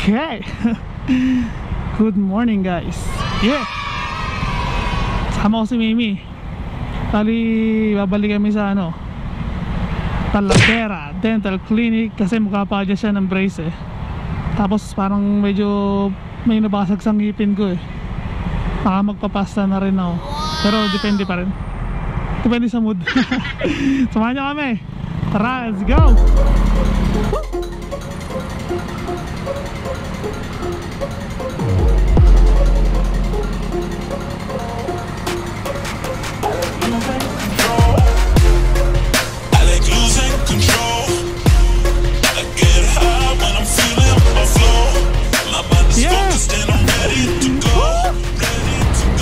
Okay. Good morning guys. Yeah. Sama ko si Mimi. Tali babalik kami sa Talavera Dental Clinic kasi mukha-pa siya ng brace eh. Tapos parang medyo may nabasag sa ngipin ko eh. Baka magpapasta na rin ako. Pero depende pa rin. Depende sa mood. Samahan niyo kami. Tara, let's go.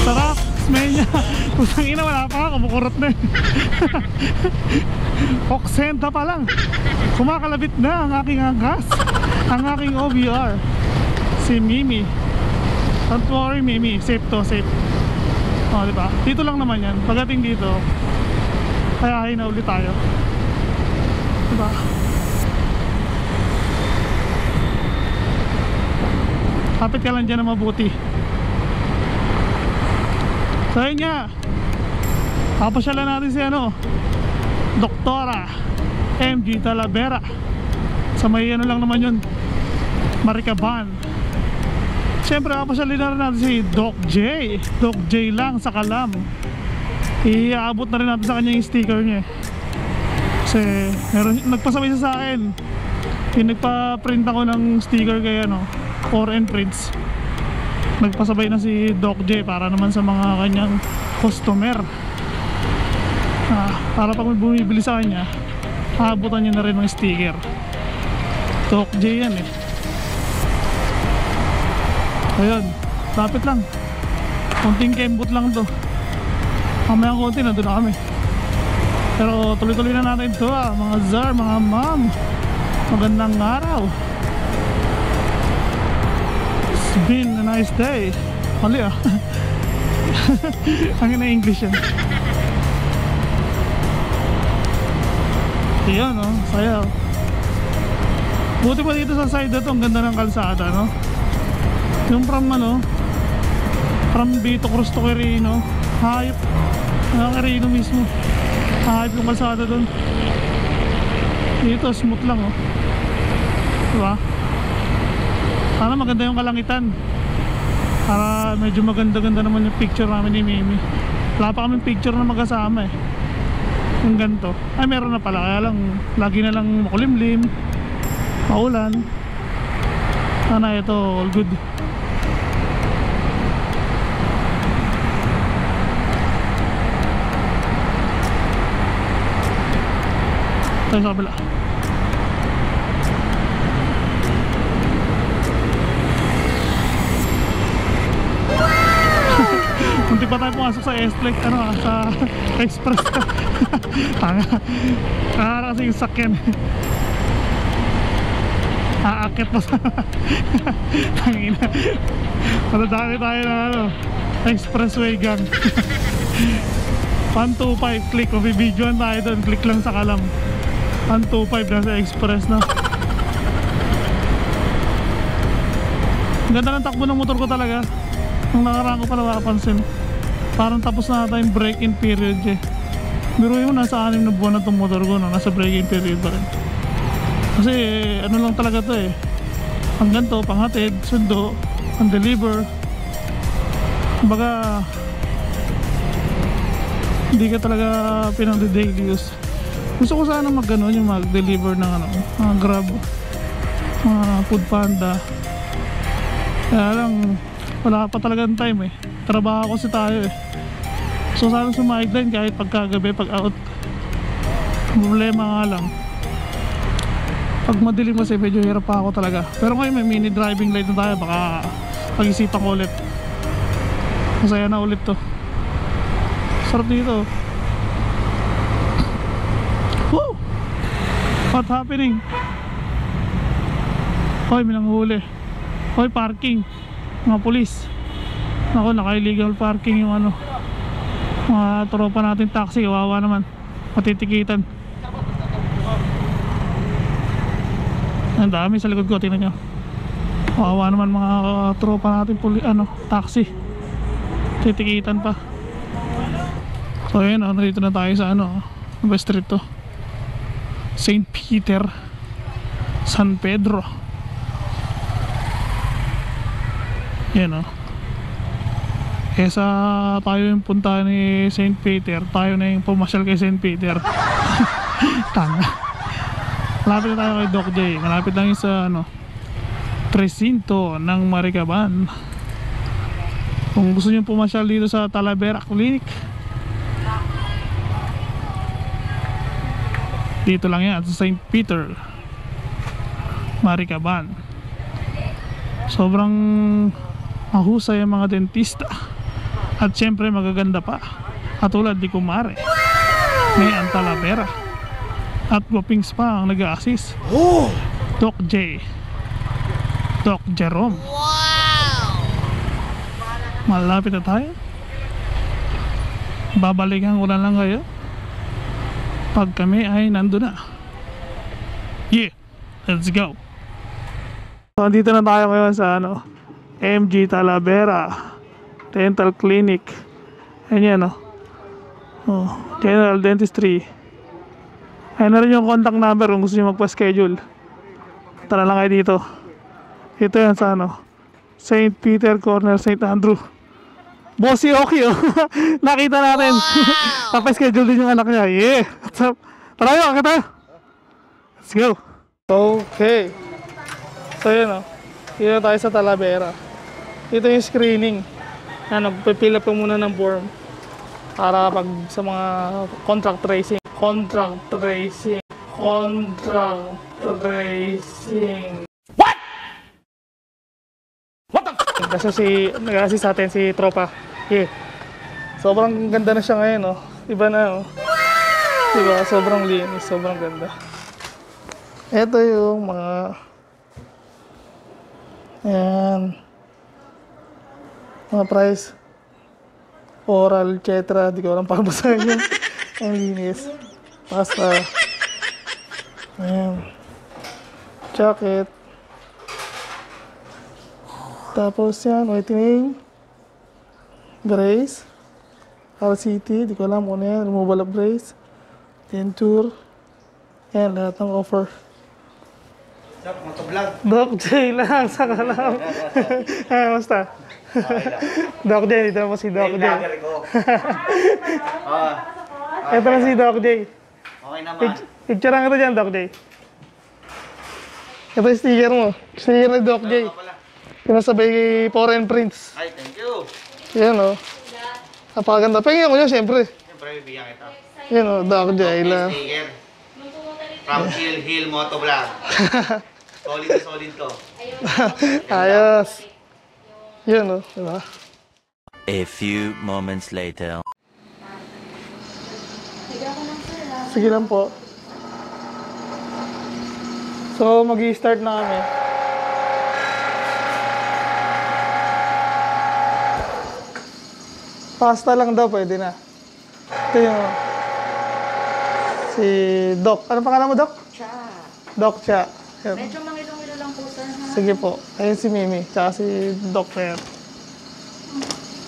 Sarap, smell niya. Pusang ina, wala pa, kumukurot na. Oksenta pa lang. Kumakalabit na ang aking angkas, ang aking OBR. Si Mimi. Don't worry Mimi, safe to, safe. O diba, dito lang naman yan. Pagdating dito, kayahin na ulit tayo. Diba? Kapit ka lang dyan na mabuti. So yun nga, papasyalan natin si Doktora MG Talavera. Sa may lang naman yun, Maricaban. Siyempre papasyalan na rin natin si Doc J. Doc J lang sa Kalam. Iaabot na rin natin sa kanya yung sticker niya. Kasi nagpasabay siya sa akin. Nagpa-print ako ng sticker kay Foreign Prints. Nagpasabay na si Doc J para naman sa mga kanyang customer, para pag may bumibili sa kanya, aabutan niya na rin ng sticker. Doc J yan eh. Ayun, lapit lang. Konting kembot lang to. Mamayang konti na doon na kami. Pero tuloy-tuloy na natin ito mga sir, mga ma'am. Magandang araw. It's been a nice day. Mali ang ina English yan. Ayan saya. Buti pa dito sa side na to, ang ganda ng kalsada yung from from Vito Cruz to Quirino. Hayop Quirino mismo. Hayop yung kalsada doon. Dito smooth lang diba? Sana maganda yung kalangitan para medyo maganda-ganda naman yung picture namin ni Mimi. Wala pa kami picture na magkasama eh. Yung ganito. Ay meron na pala, kaya lang lagi na lang makulimlim, maulan. Sana ito all good. Tayo sa kabila. Munti pa tayo pumasok sa S-Flex, sa Express. Tanga. Nakara kasi yung sakyan. Aakit pa sa tangina. Maladami tayo na Expressway gang. 125 click. Kung bibidyoan tayo doon, click lang sa Kalam. 125 na sa Express na. Ganda ng takbo ng motor ko talaga. Nung nakaraan ko pa napapansin, parang tapos na ata yung break-in period eh. Biruin mo, nasa 6 na buwan na itong motor ko, nasa break-in period pa rin. Kasi lang talaga to eh, hanggang to, panghatid, sundo, pang-deliver. Kumbaga hindi ka talaga pinang-daily use. Gusto ko sana yung mag-deliver ng mga Grab, mga Food Panda. Kaya lang wala pa talagang time eh. Trabaho kasi tayo eh. So sana sumideline kahit pagkagabi, pag out. Problema nga lang, pag madilim kasi medyo hirap pa ako talaga. Pero ngayon may mini driving light na tayo, baka pag-isipan ko ulit. Masaya na ulit to. Sarap dito. Woo! What happening? Hoy, may nanghuli. Hoy, parking. Mga pulis. Ako, naka-illegal parking yung mga tropa natin taxi. Kawawa naman, matitikitan. Ang dami sa likod ko, tingnan nyo. Kawawa naman mga tropa natin taxi. Titikitan pa. So ayun, nandito na tayo sa West Street to. St. Peter, San Pedro. Yan kesa tayo yung punta ni St. Peter, tayo na yung pumasyal kay St. Peter. Tanga. Malapit na tayo kay Doc J. Malapit lang yung sa presinto ng Maricaban. Kung gusto nyo pumasyal dito sa Talavera Clinic, dito lang yan sa St. Peter, Maricaban. Sobrang mahusay ang mga dentista. At syempre magaganda pa, katulad ni Kumare may ang Talavera. At guwapings pa ang nag-a-assist, Doc J, Doc Jerome. Malapit na tayo. Babalikan ko na lang kayo pag kami ay nandun na. Yeah, let's go. So, andito na tayo ngayon sa MG Talavera Dental Clinic. Ayan yan General Dentistry. Ayan na rin yung contact number kung gusto nyo magpa-schedule. Tara lang kayo dito. Ito yan sa St. Peter Corner, St. Andrew. Bossy okay nakita natin. Pa-schedule din yung anak niya. Yeah. What's up? Tara yun, kita. Let's go. Okay. So yun dito tayo sa Talavera. Ito yung screening. Nagpipila pa muna ng form para pag sa mga contract tracing. What? What the f***? Kasi nag-assist sa atin si Tropa. Yeah. Sobrang ganda na siya ngayon Iba na Diba? Sobrang linis, sobrang ganda. Ito yung mga mga price, oral, etc. Di ko alam pabasahin yun. Ang linis. Pasta. Ayan. Jacket. Tapos yan, whitening, brace, RCT, di ko alam kung ano yan, removal of brace, denture, yan, lahat ng offer. Doc, motovlog. Doc J lang, saka lang. Basta. Doc J, dito mo si Doc J. Ito na si Doc J. Okay naman. Picture lang ito dyan, Doc J. Ito yung sticker mo. Sticker ni Doc J. Pinasabay kay Foreign Prince. Ay, thank you. Yan napakaganda. Pahingin ko yun, siyempre. Siyempre, bibigyan kita. Yan Doc J lang. Sticker. From Hill Motovlog. Solid na solid to. Ayos. Yun diba? A few moments later. Sige lang po. So, mag-i-start na kami. Pasta lang daw, pwede na. Ito yung si Doc. Ano pangalan mo, Doc? Cha. Doc Cha. Yan. Medyo mangilong-ilo lang po, sir. Ha? Sige po. Ayun si Mimi. Tsaka si Doc Fer.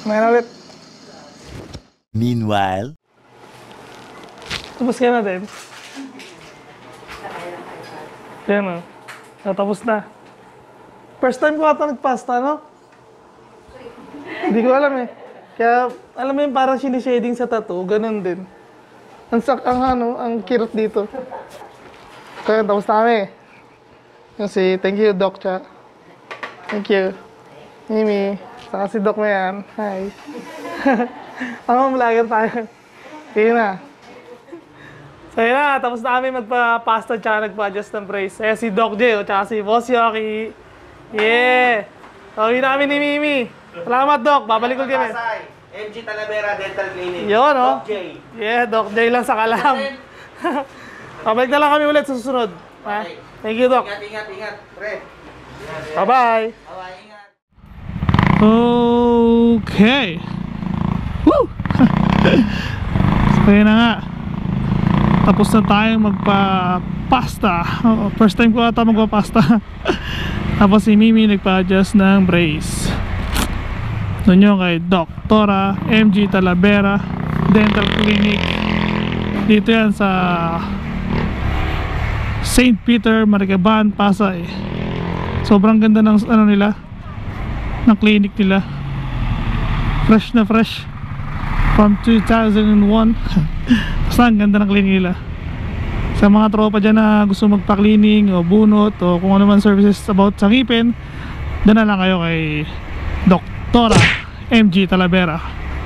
Kumain ulit. Meanwhile, Tapos ka na din. Yan Natapos na. First time ko ata nagpasta, no? Hindi ko alam Kaya, alam mo yung parang sinishading sa tattoo, ganun din. Ang kirot dito. Kaya, tapos na kami. Kasi, thank you, Doc Cha. Thank you. Mimi. Saka si Doc mo yan. Hi. Vlogger tayo. Sige na. So yun na, tapos na kami magpa-pasta tsaka nagpa-adjust ng brace. Kaya si Doc J, tsaka si Boss Yoki. Yeah! Tawin na kami ni Mimi. Salamat, Doc. Babalik ulit kami. MG Talavera Dental Clinic. Yun, Doc J. Yeah, Doc J lang sa kalam. Babalik na lang kami ulit sa susunod. Okay. Thank you, Doc. Ingat, pre. Bye-bye. Bye, ingat. Okay. Woo! So yun na nga. Tapos na tayo magpa-pasta. First time ko ata magpa-pasta. Tapos si Mimi nagpa-adjust ng brace. Doon yung kay Doktora MG Talavera Dental Clinic. Dito yan sa St. Peter, Maricaban, Pasay. Sobrang ganda ng ano nila, ng clinic nila. Fresh na fresh from 2001. Basta ang ganda ng clinic nila. Sa mga tropa dyan na gusto magpa-cleaning o bunot o kung ano man services about sa ngipin, doon na lang kayo kay Doktora MG Talavera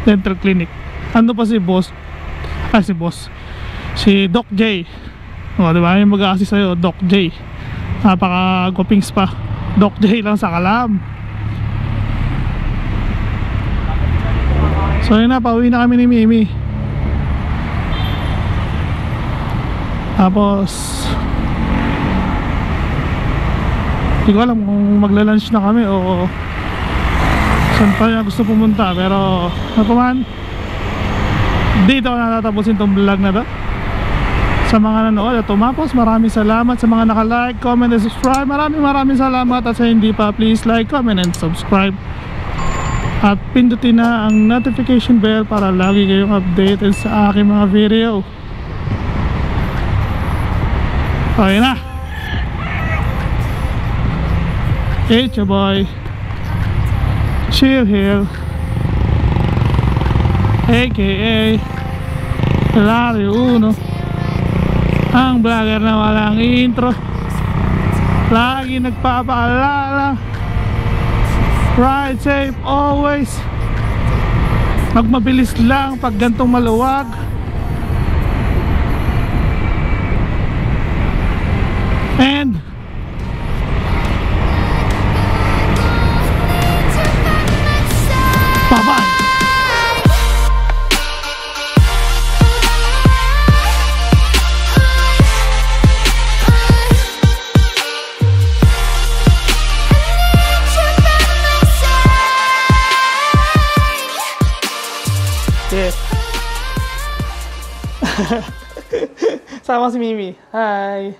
Dental Clinic. Ano pa si boss? Si Doc J. O, diba? Yung mag-a-assist sa'yo, Doc J. Napaka-gupings pa. Doc J lang sa Kalam. So yun na, pauwi na kami ni Mimi. Tapos hindi ko alam kung magla-lunch na kami o saan pa niya gusto pumunta. Pero ano pa man, dito ako natatapusin tong vlog na to. Sa mga nanood at tumapos, maraming salamat. Sa mga naka-like, comment, and subscribe, maraming salamat. At sa hindi pa, please like, comment, and subscribe. At pindutin na ang notification bell para lagi kayong updated sa aking mga video. Okay na. It's your boy Chill Hill, aka Larry Uno, ang vlogger na walang intro, lagi nagpapaalala, ride safe always, magmabilis lang pag gantong maluwag. And bye-bye. Yes. Sama si Mimi. Hi.